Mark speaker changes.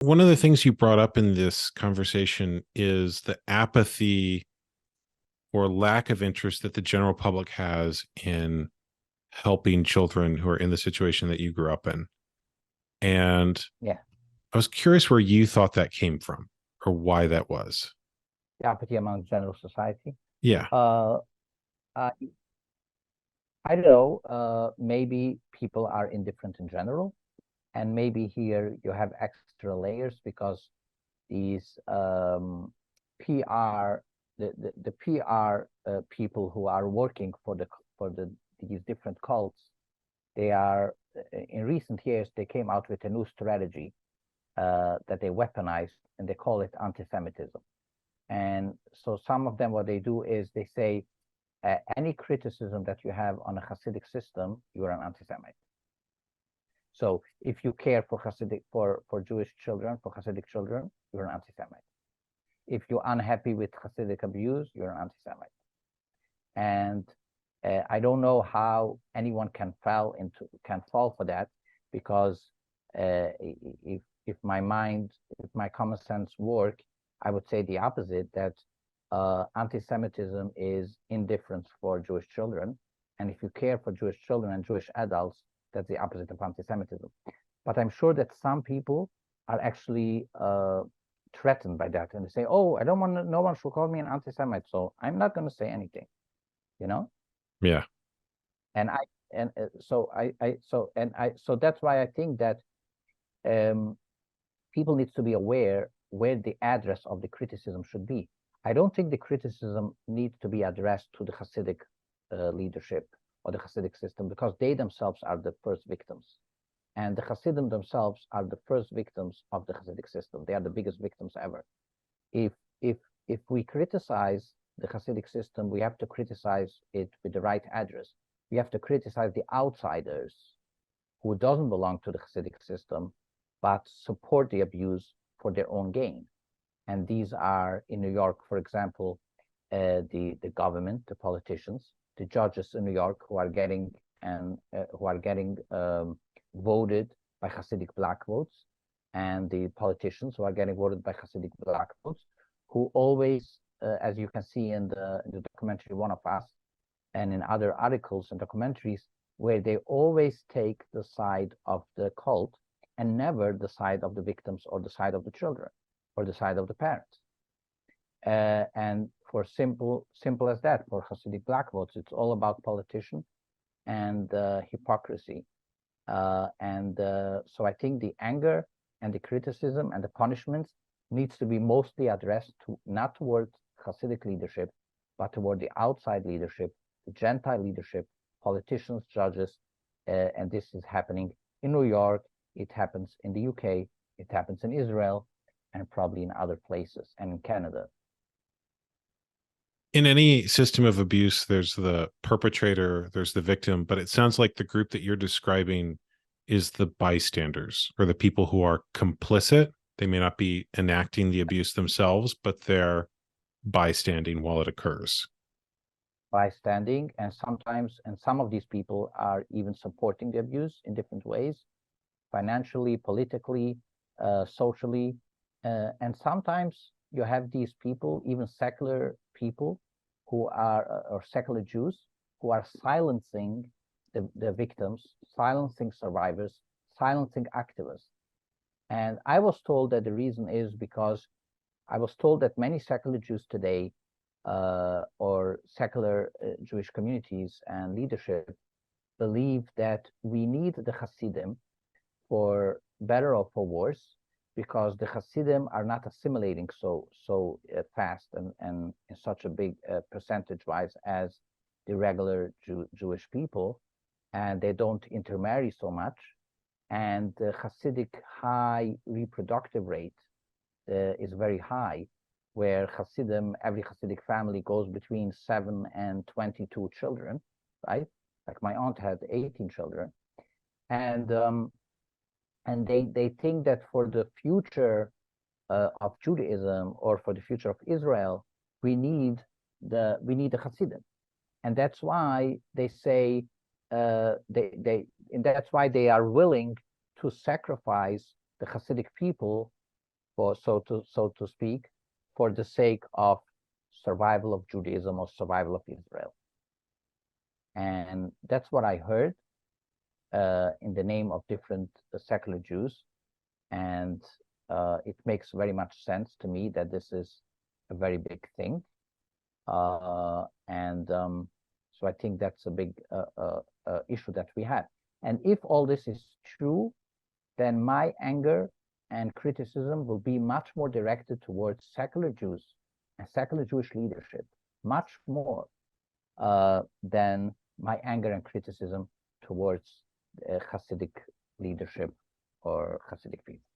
Speaker 1: One of the things you brought up in this conversation is the apathy or lack of interest that the general public has in helping children who are in the situation that you grew up in. And
Speaker 2: Yeah,
Speaker 1: I was curious where you thought that came from or why that was.
Speaker 2: the apathy among general society.
Speaker 1: Yeah.
Speaker 2: Uh, I, I don't know. Maybe people are indifferent in general, and maybe here you have extra layers because these PR, the PR people who are working for the these different cults, they are in recent years they came out with a new strategy that they weaponized, and they call it anti-Semitism. And so some of them, what they do is they say, any criticism that you have on a Hasidic system, you're an anti-Semite. So if you care for Hasidic, for Jewish children, for Hasidic children, you're an anti-Semite. If you're unhappy with Hasidic abuse, you're an anti-Semite. And I don't know how anyone can fall for that, because if my mind, if my common sense work, I would say the opposite, that anti-Semitism is indifference for Jewish children. And if you care for Jewish children and Jewish adults, that's the opposite of anti-Semitism. But I'm sure that some people are actually threatened by that, and they say, "Oh, I don't want no one should call me an anti-Semite, so I'm not going to say anything," you know.
Speaker 1: Yeah.
Speaker 2: And I and so I so and I so that's why I think that um, people need to be aware where the address of the criticism should be. I don't think the criticism needs to be addressed to the Hasidic leadership or the Hasidic system, because they themselves are the first victims. And the Hasidim themselves are the first victims of the Hasidic system. They are the biggest victims ever. If if if we criticize the Hasidic system, we have to criticize it with the right address. We have to criticize the outsiders who doesn't belong to the Hasidic system, but support the abuse for their own gain. And these are, in New York, for example, the government, the politicians, the judges in New York who are getting voted by Hasidic black votes, and the politicians who are getting voted by Hasidic black votes, who always, as you can see in the documentary One of Us, and in other articles and documentaries, where they always take the side of the cult and never the side of the victims or the side of the children or the side of the parents. And for simple as that, for Hasidic black votes, it's all about politician and hypocrisy. So I think the anger and the criticism and the punishments needs to be mostly addressed to not toward Hasidic leadership, but toward the outside leadership, the Gentile leadership, politicians, judges, and this is happening in New York. It happens in the UK. It happens in Israel, and probably in other places, and in Canada.
Speaker 1: In any system of abuse, there's the perpetrator, there's the victim, but it sounds like the group that you're describing is the bystanders or the people who are complicit. They may not be enacting the abuse themselves, but they're bystanding while it occurs.
Speaker 2: Bystanding, and sometimes, and some of these people are even supporting the abuse in different ways, financially, politically, socially, and sometimes you have these people, even secular people, who are or secular Jews, who are silencing the victims, silencing survivors, silencing activists. And I was told that the reason is because I was told that many secular Jews today, or secular Jewish communities and leadership, believe that we need the Hasidim for better or for worse, because the Hasidim are not assimilating so fast and in such a big percentage-wise as the regular Jewish people, and they don't intermarry so much, and the Hasidic high reproductive rate is very high, where Hasidim, every Hasidic family goes between 7 and 22 children, right? Like my aunt had 18 children, and they think that for the future of Judaism, or for the future of Israel, we need the Hasidim, and that's why they say and that's why they are willing to sacrifice the Hasidic people for so to speak, for the sake of survival of Judaism or survival of Israel. And that's what I heard in the name of different secular Jews. And it makes very much sense to me that this is a very big thing. So I think that's a big issue that we have. And if all this is true, then my anger and criticism will be much more directed towards secular Jews and secular Jewish leadership, much more than my anger and criticism towards Hasidic leadership or Hasidic people.